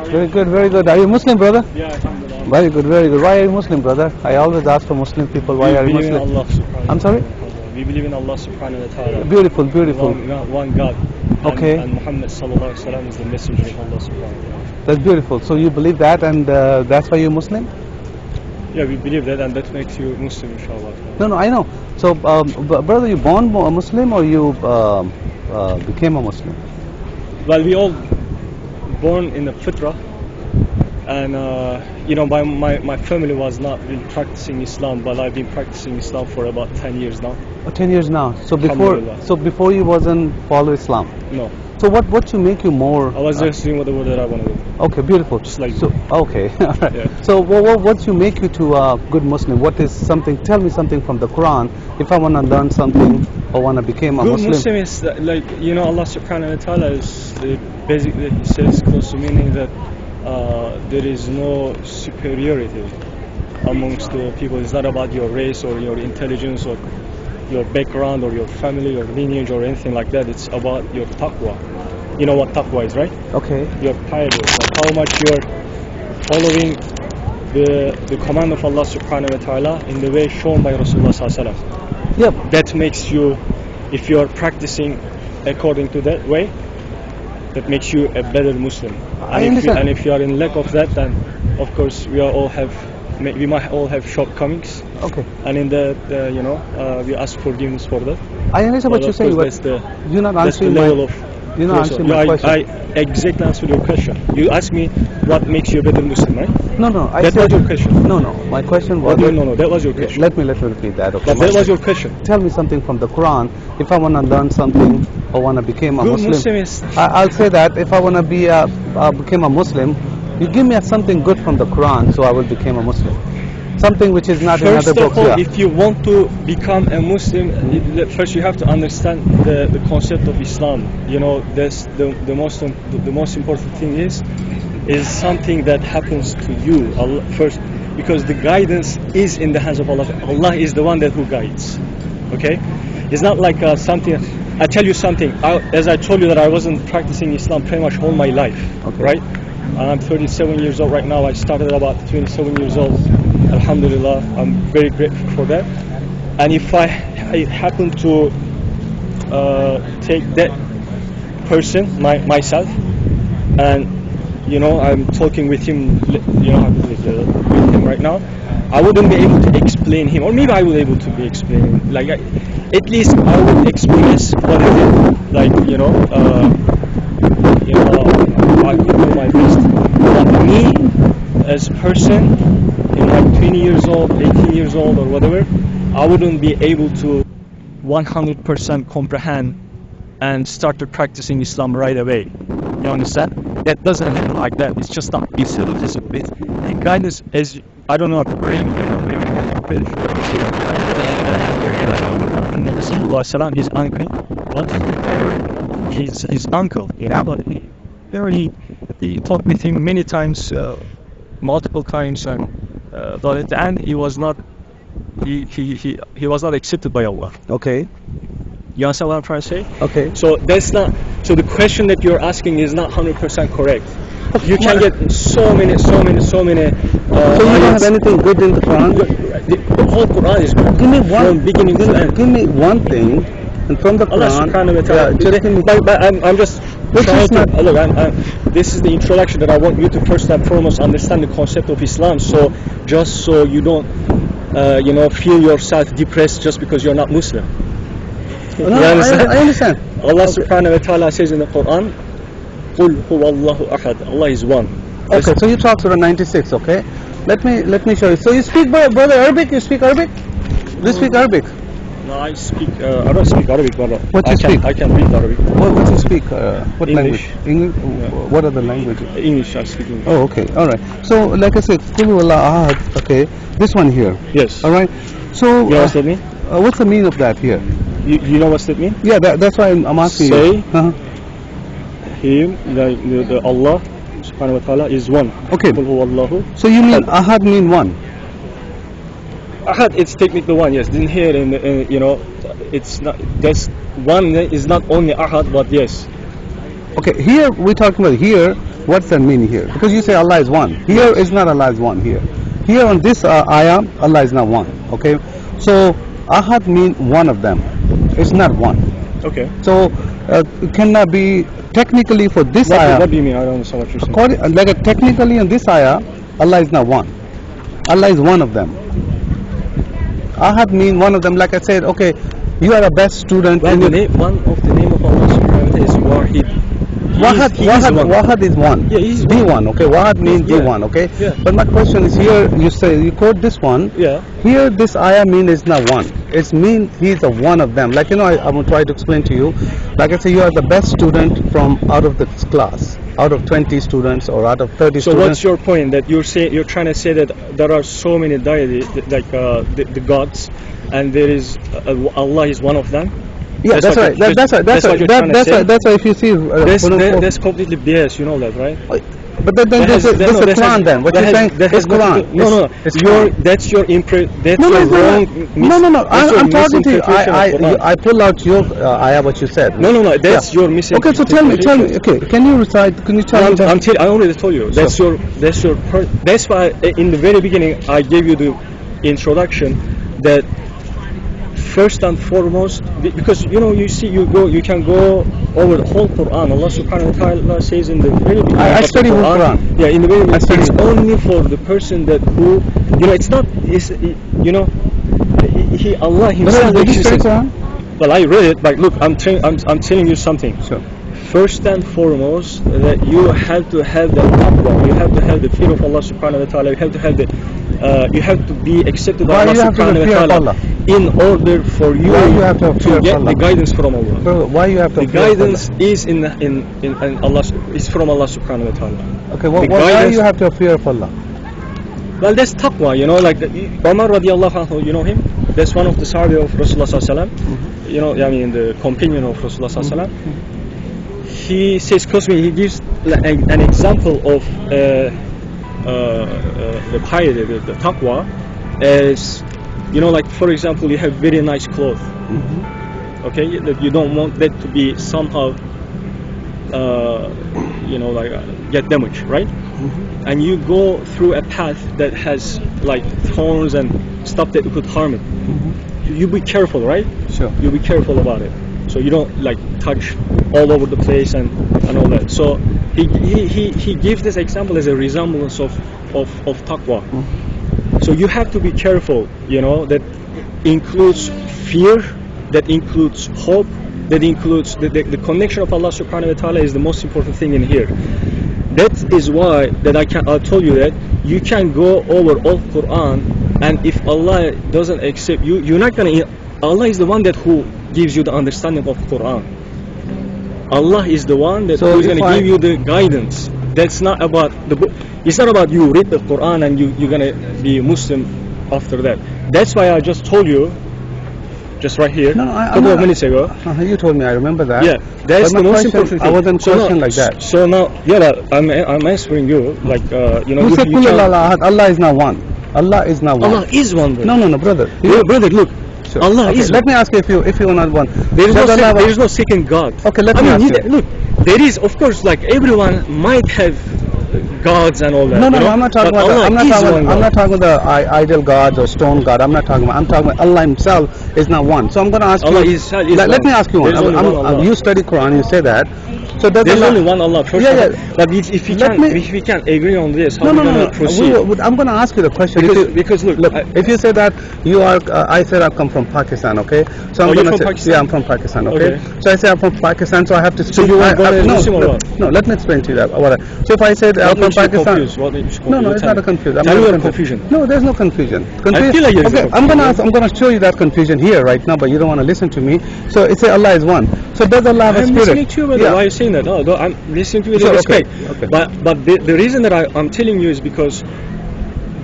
Very good, very good. Are you Muslim, brother? Yeah, alhamdulillah. Very good, very good. Why are you Muslim, brother? I always ask for Muslim people, why are you We believe in Muslim? Allah subhanahu I'm sorry? wa ta'ala. We believe in Allah subhanahu wa ta'ala. Beautiful, beautiful. One God. Okay. And Muhammad sallallahu alaihi wasallam is the messenger of Allah subhanahu wa ta'ala. That's beautiful. So you believe that, and that's why you're Muslim? Yeah, we believe that, and that makes you Muslim, inshallah. No, I know. So, brother, you born a Muslim or you became a Muslim? Well, we all born in the fitrah, and my family was not really practicing Islam, but I've been practicing Islam for about 10 years now. 10 years now. So Alhamdulillah. before you wasn't follow Islam. No, So what to make you more? I was just doing whatever that I want to do. Okay, beautiful. Just like so. Okay, all right. Yeah. So what you make you to a good Muslim? What is something? Tell me something from the Quran. If I want to learn something or want to become a Good Muslim. Muslim is like, Allah subhanahu wa ta'ala is basically, he says close to meaning that there is no superiority amongst the people. It's not about your race or your intelligence or your background or your family or lineage or anything like that. It's about your taqwa. You know what taqwa is, right? Okay. Your piety, like how much you're following the command of Allah subhanahu wa ta'ala in the way shown by Rasulullah sallallahu alaihi wasallam. Yep. That makes you, if you're practicing according to that way, that makes you a better Muslim. I understand. And if you are in lack of that, then of course we might all have shortcomings. Okay. And in that, we ask forgiveness for that. I understand what But you're of saying, course, but that's you're not the answering level my. of. You're not answering my question. I exactly answered your question. You asked me what makes you a better Muslim, right? No. That was your question. No. My question was. No. That was your question. Let me repeat that. Okay. But that was your question. Tell me something from the Quran. If I want to learn something or want to become a Good Muslim. Muslim is. I'll say that if I want to become a Muslim, you give me something good from the Quran, so I will become a Muslim. Something which is not in other First of books. all, Yeah. if you want to become a Muslim, first you have to understand the concept of Islam. That's the most important thing is something that happens to you first, because the guidance is in the hands of Allah. Allah is the one who guides. Okay, it's not like something. I tell you something. As I told you that I wasn't practicing Islam pretty much all my life. Okay. Right? I'm 37 years old right now. I started about 27 years old. Alhamdulillah, I'm very grateful for that. And if I happen to take that person, myself, and I'm talking with him, with him right now, I wouldn't be able to explain him, or maybe I would be able to be explaining. Like at least I would experience what is it like. I could do my best. But me, as a person, like 20 years old, 18 years old, or whatever, I wouldn't be able to 100% comprehend and start practicing Islam right away. You understand? That doesn't happen like that. It's just not easy. It's a bit. And guidance, as I don't know, his uncle, what? His uncle, but he talked with him many times, multiple times, and but at the end he was not accepted by Allah. Okay. You understand what I'm trying to say? Okay. So the question that you're asking is not 100% correct. You can get so many. So you don't have anything good in the Quran? The whole Quran is good. Give me one. From beginning to end. Give me one thing, and from the Allah Quran. subhanahu wa ta'ala. Yeah, just give me. But I'm just trying to look. This is the introduction that I want you to first and foremost understand the concept of Islam. So just so you don't, feel yourself depressed just because you're not Muslim. No, I understand. Allah subhanahu wa ta'ala says in the Quran, "Qul huwallahu ahad." Allah is one. Okay, so you talk Surah 96. Okay, let me show you. So you speak, brother, Arabic. You speak Arabic. Do you speak Arabic? No, I speak. I don't speak Arabic, but What you speak? I can read Arabic. What do you speak? What English. language? English. Yeah. What other languages? English. I speak English. Oh, okay, all right. So, like I said, Qul huwallahu ahad. Okay, this one here. Yes. All right. So, You know what that mean? what's the meaning of that here? You know what's that mean? Yeah, that's why I'm asking Say you. Uh-huh. Him, the Allah subhanahu wa ta'ala is one. Okay. Qul huwallahu. So you mean ahad mean one? Ahad, it's technically one. Yes. Didn't hear it's not. That's one is not only ahad, but yes. Okay, here we're talking about here. What's that mean here? Because you say Allah is one. Here is not Allah is one here. Here on this ayah, Allah is not one. Okay? So ahad mean one of them. It's not one. Okay. So it cannot be technically for this ayah. What do you mean? I don't understand what you're saying. Like technically in this ayah, Allah is not one. Allah is one of them. Ahad mean one of them. Like I said, okay, you are the best student. Well, one of the name of Allah subhanahu wa ta'ala is Wahid. Wahad is one. Yeah, he's the one. Okay, Wahad means yeah. the one. Okay. Yeah. But my question is here. You say you quote this one. Yeah. Here, this ayah mean is not one. It's mean he's a one of them. Like I will try to explain to you. Like I say, you are the best student from out of the class, out of 20 students or out of 30 So students. what's your point? That you're trying to say that there are so many deities, like the gods, and there is Allah is one of them. Yeah, that's right. That's why if you see, that's completely BS. You know that, right? But then there's a Quran. Then what you're saying is Quran. No. That's your wrong. No. I'm talking to you. I pull out your ayah what you said. No. That's your misinterpretation. Okay, so tell me. Okay, can you recite? Can you tell me? I already told you. That's that's why in the very beginning I gave you the introduction that. First and foremost, because you can go over the whole Quran. Allah subhanahu wa ta'ala says in the very beginning I study of the Quran. Yeah, in the very beginning, it's only for the person that who, it's not, Allah himself. Did you study Quran? Well, I read it, but look, I'm telling you something. Sure. First and foremost, that you have to have the taqwa, you have to have the fear of Allah subhanahu wa ta'ala, you have to have you have to be accepted by Allah subhanahu wa ta'ala in order for you to get the guidance from Allah. Bro, why you have to the guidance is in Allah, is from Allah subhanahu wa ta'ala. Okay, why you have to fear of Allah? Well, that's taqwa, like Umar radiallahu anhu, you know him? That's one of the Sahabi of Rasulullah sallallahu alaihi wasallam. The companion of Rasulullah sallallahu alaihi wasallam. He says, he gives an example of the piety, the taqwa, as like for example, you have very nice clothes. Okay, that you don't want that to be somehow, get damaged, right? And you go through a path that has like thorns and stuff that could harm it. You be careful, right? Sure. You be careful about it, so you don't like touch all over the place and all that. So he gives this example as a resemblance of taqwa. So you have to be careful, that includes fear, that includes hope, that includes the connection of Allah subhanahu wa ta'ala is the most important thing in here. That is why that I told you that you can go over all Quran, and if Allah doesn't accept you, you're not gonna. Allah is the one that who gives you the understanding of Quran. Allah is the one that who is gonna give you the guidance. That's not about the book. It's not about you read the Quran and you're gonna be Muslim after that. That's why I just told you, just right here, a couple of minutes ago. You told me, I remember that. Yeah, that's the most important thing. I wasn't questioned like that. So now, I'm answering you like You said Allah is not one. Allah is not one. Allah is one. Brother. No, brother. Brother, look. Sure. Allah is. Let me ask you if you are not one. There is no second God. Okay, let me ask you. Look, there is, of course, like everyone might have gods and all that. No, I'm not talking about that. I'm not talking about the idol gods or stone god. I'm talking about Allah himself is not one. So I'm going to ask Allah you. Let me ask you one. You study Quran, you say that. So there's only one Allah. But if we can't agree on this, how are we going to proceed? I'm going to ask you the question. Because look, if you say that you are, I said I come from Pakistan, okay? So I'm going to say, Pakistan? Yeah, I'm from Pakistan, okay? So I say I'm from Pakistan, so I have to speak. So you are Muslim or what? No, let me explain to you that. So if I said I'm from Pakistan, no, it's not a confusion. Confusion. No, there's no confusion. I feel like there's okay, I'm going to show you that confusion here right now, but you don't want to listen to me. So it says Allah is one. So does Allah have a spirit? I'm listening to you, brother. Why are you saying that? No, I'm listening to you with respect. Okay. But the reason that I'm telling you is because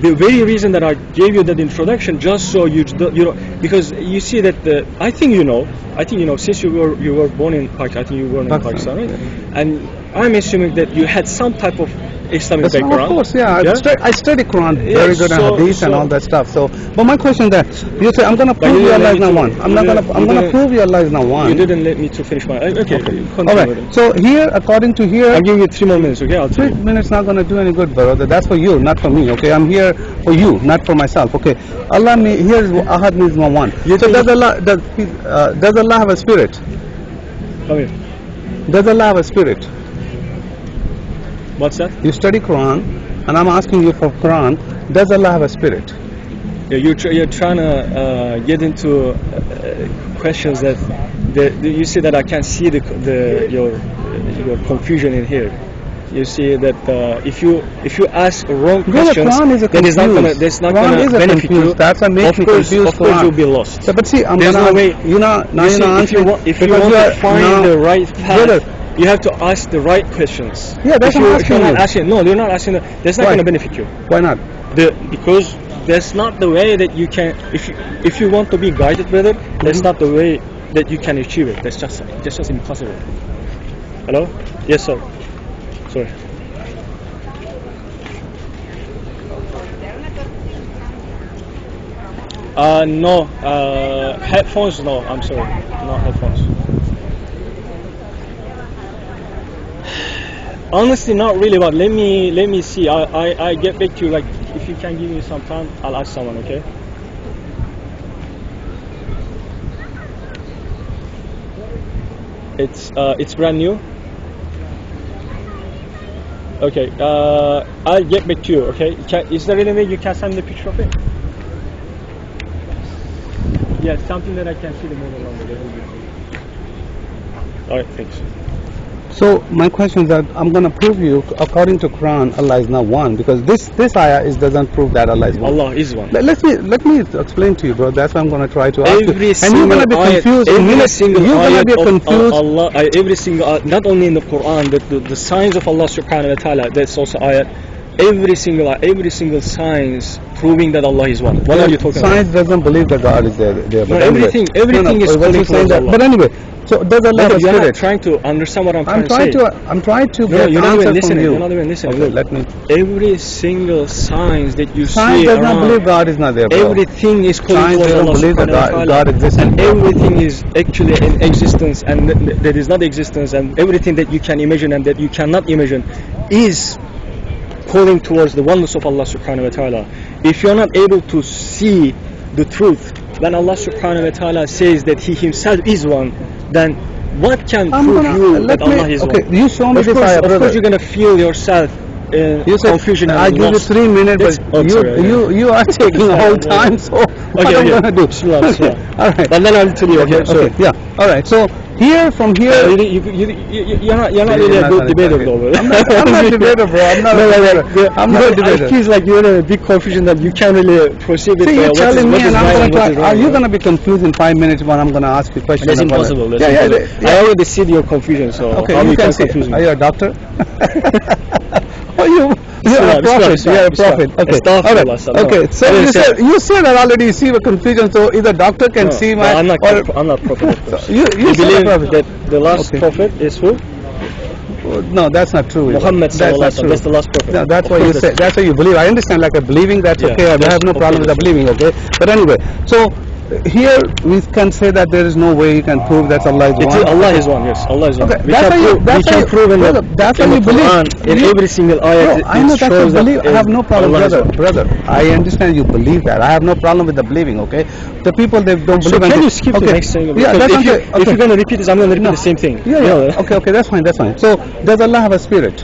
the very reason that I gave you that introduction, just so you know, because you see that I think you know, since you were born in Pakistan, I think you were born in Pakistan, right? And I'm assuming that you had some type of Islamic That's background. of course, yeah. I study Quran very good and so- Hadith and so- all that stuff. So, but my question that you say I'm gonna But prove you your didn't Allah let is me not to- one. you I'm didn't- gonna prove your Allah is not one. You didn't let me to finish my. Okay, continue All with right. it. So here, according to here, I'll give you 3 more minutes. Okay, I'll tell 3 you. minutes not gonna do any good, brother. That's for you, not for me. Okay, I'm here for you, not for myself. Okay, Allah here's Ahad means one. You So think- does Allah have a spirit? Come here. Does Allah have a spirit? What's that? You study Quran, and I'm asking you for Quran. Does Allah have a spirit? Yeah, you're trying to get into questions that you see that I can see your confusion in here. You see that if you ask wrong Brother, questions, Quran is a then it's not confused. gonna Quran is a benefit you. confused. That's what makes me confused. Of course, Quran. you'll be lost. Yeah, but see, I'm There's gonna, no way. you know, now You you're see, not if you answering want, if you because want you to are find now- the right path, Brother, you have to ask the right questions. Yeah, that's if what I'm if you're asking not you. asking, no, you're not asking. That's not Why? going to benefit you. why not? Because that's not the way that you can. If you want to be guided, brother, that's not the way that you can achieve it. That's just impossible. Hello? Yes, sir. Sorry. No. Headphones? No. I'm sorry. No headphones. Honestly, not really. But let me see. I get back to you. Like, if you can give me some time, I'll ask someone. Okay. It's brand new. Okay. I'll get back to you. Okay. Is there any way you can send me a picture of it? Yeah, something that I can see the model number. That will be cool. All right. Thanks. So my question is that I'm gonna prove you, according to Quran, Allah is not one, because this ayah doesn't prove that Allah is one. Allah is one. Let me explain to you, bro. That's what I'm gonna try to ask Every you. And you're gonna be ayat- confused. Every single you're gonna ayat be of confused. Allah, every single not only in the Quran, but the signs of Allah Subhanahu wa Taala. That's also ayat. Every single signs proving that Allah is one. What are you talking Science doesn't believe that God is there. No, But everything is what calling you're saying towards that. Allah. But anyway, so does Allah have about? a You're not spirit? trying to understand what I'm trying to say. I'm trying to No, get you're not answer even from listening. you. You're not even listening. Okay, let me. Every single signs that you Science see does not around, believe God is not there, bro. everything is calling Science towards doesn't Allah believe that Subhanahu wa God, Ta'ala. God exists. And everything is actually in existence, and that is not existence, and everything that you can imagine and that you cannot imagine is calling towards the oneness of Allah Subhanahu wa Ta'ala. If you're not able to see the truth, then Allah Subhanahu wa Ta'ala says that He Himself is one, then what can prove you that Allah is okay, one? you show me Of this course, ayah, of brother. course you're going to feel yourself in You said confusion I and give you lost. 3 minutes, That's- but sorry, you are taking the whole time. So what Okay, am I okay. gonna do? Bismillah, bismillah. All right. But then I'll tell you, okay? So, Okay. Yeah. All right. So here, from here. you're not really a good debater, though. I'm not a debater, bro. I'm not No, a like, debater. I'm not a It debater. feels like you're in a big confusion that you can't really proceed with See, you're what is telling me, and I'm right gonna and what try. is wrong, Are you right? gonna be confused in 5 minutes when I'm gonna ask you questions? That's about it? impossible. That's Yeah, impossible. yeah. I already see your confusion, so Okay, how you you can can see. confuse me? Are you a doctor? Are you? You're a Bismillah, prophet. bismillah, You're a bismillah. prophet. Okay. Astaghfirullah, All right. sallallahu. Okay. So I didn't you said that already. You see the confusion. So either doctor can No, see no, my. I'm not. or, I'm not prophet. Of course. you You said a believe prophet. that the last Okay. prophet is who? No, that's not true. Muhammad That's sallallahu not alaihi wasallam. true. That's the last prophet. No, that's Of what you course say. That's what you believe. I understand, like a believing. That's Yeah, okay. I that's have no problem with the believing. Okay. But anyway, so here we can say that there is no way you can prove that Allah is It one. is Allah is one. Yes, Allah is one. Okay, We that's can how you- prove. that's We how can you- prove in brother, the that's in how the you believe. Quran, in You- every single ayat. Bro, I know it that's shows your belief. that I have no problem, Allah is brother. one. Brother, I understand you believe that. I have no problem with the believing. Okay, the people they don't So believe. can until- you skip okay. the next thing? Yeah, Because that's if, you, okay. if you're going to repeat this, I'm going to repeat No. the same thing. Yeah, You know yeah. that? Okay, okay, that's fine. That's fine. So does Allah have a spirit?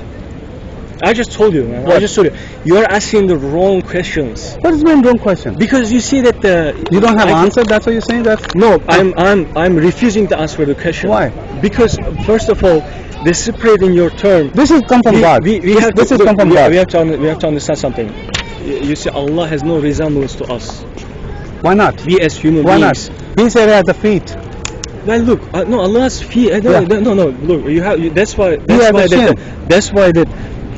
I just told you, man. I What? just told you. You're asking the wrong questions. What is mean wrong question? Because you see that You don't have I- answer. That's what you're saying. That No, I'm refusing to answer the question. Why? Because first of all, the separate in your term. this is come from God. We this have this to, is come from God. we have to understand something. You see, Allah has no resemblance to us. Why not? We as human Why beings. not? He said he has the feet. Well, look, no, Allah's feet. Yeah. No. Look, you have. That's why. has That's why a that. chin. That's why that.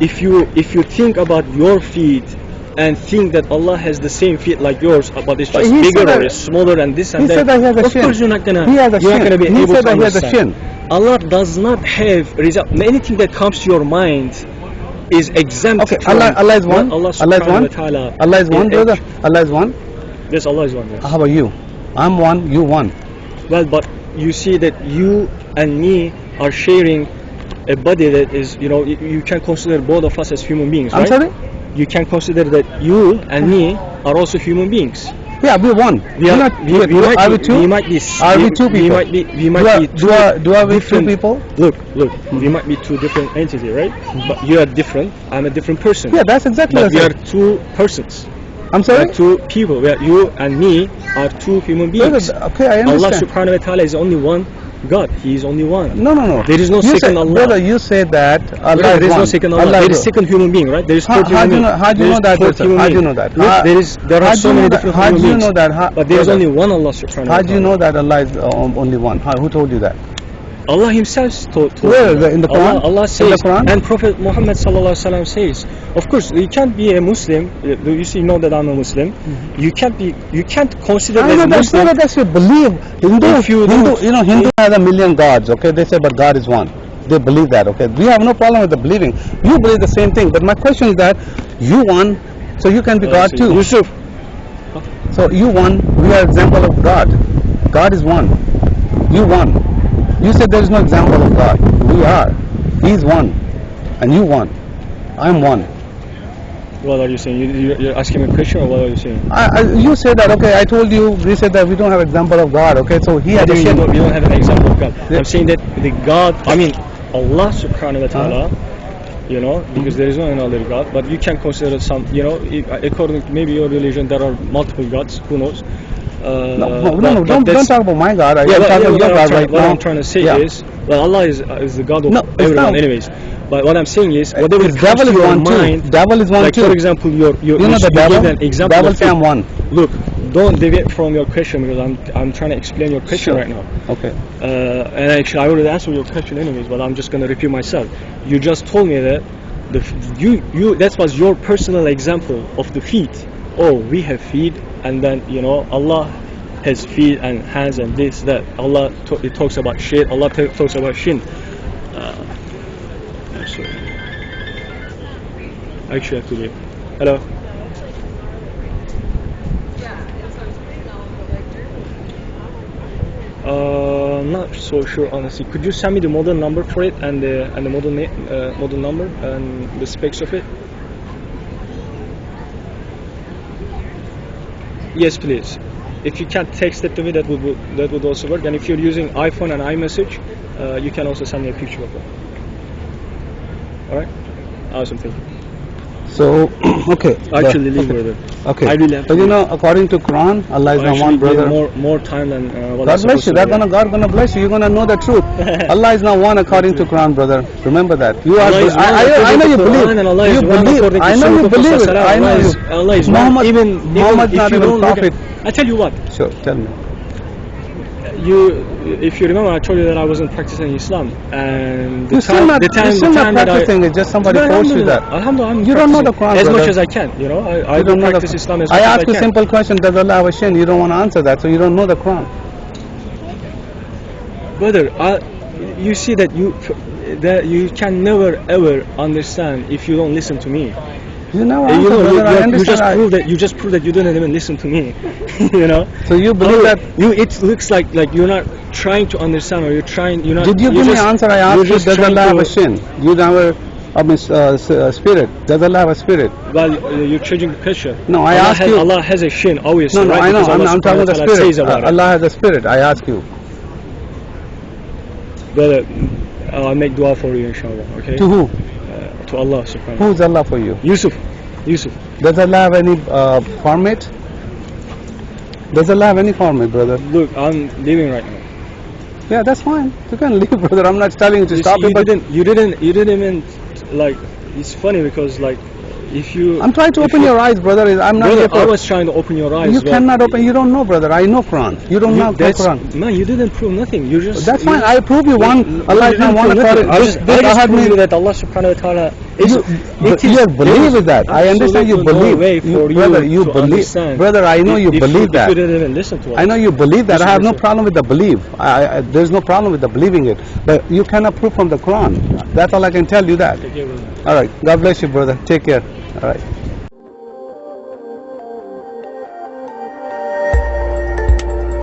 If you think about your feet and think that Allah has the same feet like yours, but it's But just he bigger said or that- it's smaller and this and He that. said that he has a of shin. course, you're not gonna. He has a you're not shin. gonna be He able said to that he has a understand. shin. Allah does not have anything that comes to your mind is exempt. Okay, from Allah is one. what Allah Allah is subhanahu one. wa ta'ala Allah is one, brother. Allah is one. Yes, Allah is one. Yes. How about you? I'm one, you one. Well, but you see that you and me are sharing a body that is, you can consider both of us as human beings, I'm right? sorry? You can consider that you and me are also human beings. Yeah, we're one. We are, not, we might are we be, two? we might be, Are we two people? we might be two do I with two different people? Look, we might be two different entities, right? But you are different, I'm a different person. Yeah, that's exactly But what I we said. are two persons. I'm We sorry? are two people. You and me are two human beings. Brother, okay, I Allah understand. subhanahu wa ta'ala is only one God. He is only one. No. There is no You second said, Allah. Brother, you said that Allah There is is one. no second Allah. Allah There is is second human being, right? There is third How human do you being. know? How do you There know is that? fourth Brother? human How do you being. know that? Look, there how are do so you know many that? different How human do you beings. know that? But there is brother, only one Allah subhanahu wa How do you ta'ala. know that Allah is only one? Who told you that? Allah Himself told Where? you that. In the Quran? Allah In says, the Quran? and Prophet Muhammad sallallahu alaihi wasallam says, of course, you can't be a Muslim. You know that I'm a Muslim. You can't consider I as know a that's Muslim. not that's your belief. If you don't- Hindu has a million gods. Okay, they say, but God is one. They believe that. Okay, we have no problem with the believing. You believe the same thing, but my question is that you won, so you can be God too. Yusuf, So you won. We are example of God. God is one. You won. You said there is no example of God. We are. He's one, and you won. I'm one. what are you saying? You're asking me a question, or what are you saying? You said that. Okay, I told you. We said that we don't have example of God. Okay, so he had a You shin. don't have an example of God. Yeah. I'm saying that the God, Allah subhanahu wa ta'ala, because there is no another God, but you can consider some, according to maybe your religion, there are multiple gods, who knows? No, don't talk about my God. I'm talking about your God right what now. I'm trying to say Yeah. is, well, Allah is the God of No, it's everyone, not. anyways. But what I'm saying is, whatever His comes devil to is your one mind, too. Devil is one like too. for example, you know the devil? gave an example Devil of say I'm one. Look, don't deviate from your question because I'm trying to explain your question Sure. right now. Okay. And actually, I already answered your question anyways, but I'm just gonna repeat myself. You just told me that that was your personal example of the feet. Oh, we have feet, and then Allah has feet and hands and this that. Allah it talks about shit. Allah talks about shin. So, actually, I have to leave. Hello. I'm not so sure honestly. Could you send me the model number for it and the model number and the specs of it? Yes, please. If you can text it to me, that would also work. And if you're using iPhone and iMessage, you can also send me a picture of it. All right. Awesome. Thank you. So, okay. Actually, leave it. Okay. I really have So to leave. according to Quran, Allah is not Actually one, brother. more time than what God I'm bless you. supposed to do. God gonna bless you. You're gonna know the truth. Allah is not one according to Quran, brother. Remember that. You are. Allah is one I according know to you Quran believe. and Allah You is one believe. according to I know you Sunnah of believe it. Prophet I know Allah you. is- Allah is one. Muhammad. Even Muhammad's if not you even don't look prophet. at, I tell you what. Sure. Tell me. If you remember, I told you that I wasn't practicing Islam, and You're still not practicing it. Just somebody forced you that. Alhamdulillah, You don't know the Quran, as much brother. as I can. I You don't know practice Islam as I much as ask I you can. a simple question. Does Allah have a shin? You don't want to answer that, so you don't know the Quran. Brother, you see that you can never ever understand if you don't listen to me. You never You answer, know, brother. I you understand. just prove that you didn't even listen to me. So you believe that? It looks like you're not trying to understand, or you're not. Did you give me an answer? I asked you, does Allah have a shin? You never, spirit. Does Allah have a spirit? Well, you're changing the question. No, I asked you. Allah has a shin, obviously. No, right? I know. Because Allah I'm talking about the subhanahu wa ta'ala says spirit. about it. Allah has a spirit. I ask you. Brother, I'll make dua for you, inshallah. Okay. To who? To Allah subhanahu. Who is Allah for you? Yusuf. Does Allah have any format? Does Allah have any format, brother? Look, I'm leaving right now. Yeah, that's fine. You can leave, brother. I'm not telling you to stop it, but You didn't even like. It's funny because if you. I'm trying to open your eyes, brother. I'm not here Brother, I for. was trying to open your eyes. You but cannot open. You don't know, brother. I know Quran. You don't know Quran. Man, you didn't prove nothing. You just. That's fine. I prove you one. Allah is not one according. I just Ahad proved you means- that Allah subhanahu wa ta'ala is. You believe in that. I understand you absolutely no believe. way for Brother, you you to believe. understand. Brother, I know you If believe that. If you didn't even listen to us. I know you believe that. I have no Listen. problem with the belief. There's no problem with the believing it. But you cannot prove from the Quran. That's all I can tell you that. Okay, brother. All right. God bless you, brother. Take care. All right.